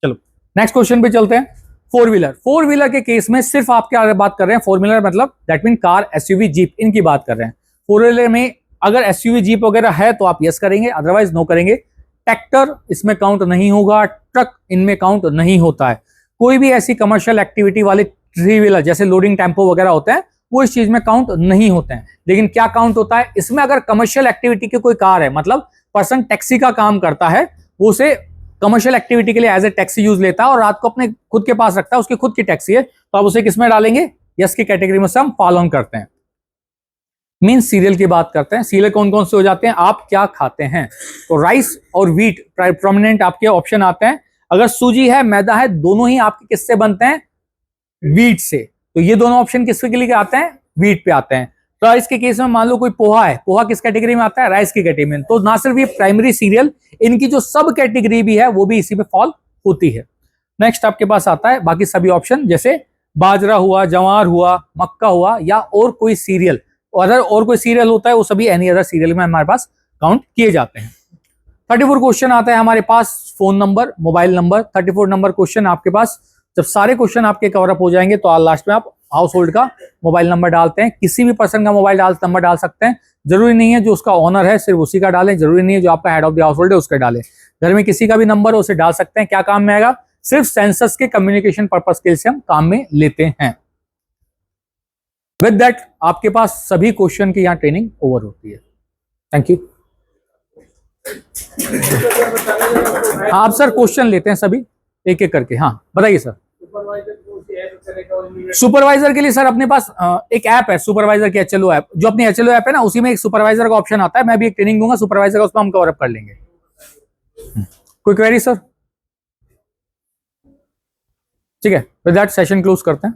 चलो नेक्स्ट क्वेश्चन पे चलते हैं। फोर व्हीलर, फोर व्हीलर के केस में सिर्फ आप क्या बात कर रहे हैं, फोर व्हीलर मतलब that mean car, SUV, jeep, इनकी बात कर रहे हैं। फोर व्हीलर में अगर एसयूवी, जीप वगैरह है तो आप यस करेंगे, अदरवाइज नो करेंगे। ट्रैक्टर इसमें काउंट नहीं होगा, ट्रक इनमें काउंट नहीं होता है। कोई भी ऐसी कमर्शियल एक्टिविटी वाले थ्री व्हीलर जैसे लोडिंग टेम्पो वगैरह होते हैं वो इस चीज में काउंट नहीं होते हैं। लेकिन क्या काउंट होता है इसमें, अगर कमर्शियल एक्टिविटी की कोई कार है, मतलब पर्सन टैक्सी का काम करता है, वो उसे कमर्शियल एक्टिविटी के लिए एज ए टैक्सी यूज लेता है और रात को अपने खुद के पास रखता है, उसकी खुद की टैक्सी है, तो आप उसे किसमें डालेंगे, यस की कैटेगरी में से हम फॉलो ऑन करते हैं। मीन सीरियल की बात करते हैं। सीरियल कौन कौन से हो जाते हैं, आप क्या खाते हैं, तो राइस और व्हीट प्रोमिनेंट आपके ऑप्शन आते हैं। अगर सूजी है, मैदा है, दोनों ही आपके किससे बनते हैं, व्हीट से, तो ये दोनों ऑप्शन किसके लिए आते हैं, व्हीट पे आते हैं। राइस के केस में मान लो कोई पोहा है, पोहा किस कैटेगरी में आता है, राइस की कैटेगरी में। तो ना सिर्फ ये प्राइमरी सीरियल, इनकी जो सब कैटेगरी भी है वो भी इसी पे फॉल होती है। नेक्स्ट आपके पास आता है बाकी सभी ऑप्शन, जैसे बाजरा हुआ, जवार हुआ, मक्का हुआ, या और कोई सीरियल, अगर और कोई सीरियल होता है वो सभी एनी अदर सीरियल में हमारे पास काउंट किए जाते हैं। 34 क्वेश्चन आता है हमारे पास, phone number, mobile number. 34 number question आपके पास, जब सारे क्वेश्चन आपके कवर अप हो जाएंगे तो लास्ट में आप हाउस होल्ड का मोबाइल नंबर डालते हैं। किसी भी पर्सन का मोबाइल नंबर डाल सकते हैं, जरूरी नहीं है जो उसका ओनर है सिर्फ उसी का डालें, जरूरी नहीं है जो आपका head of the house hold है उसका डालें। घर में किसी का भी नंबर उसे डाल सकते हैं। क्या काम में आएगा, सिर्फ सेंसस के कम्युनिकेशन पर्पस के लिए हम काम में लेते हैं। विद दैट आपके पास सभी क्वेश्चन की यहाँ ट्रेनिंग ओवर होती है। Thank you. आप सर क्वेश्चन लेते हैं सभी एक एक करके, हाँ बताइए सर। सुपरवाइजर के लिए सर अपने पास एक ऐप है, सुपरवाइजर की HLO ऐप, जो अपनी HLO ऐप है ना, उसी में एक सुपरवाइजर का ऑप्शन आता है। मैं भी एक ट्रेनिंग दूंगा सुपरवाइजर का, उसमें हम कवर अप कर लेंगे। कोई क्वेरी सर? ठीक है, विद दैट सेशन क्लोज करते हैं।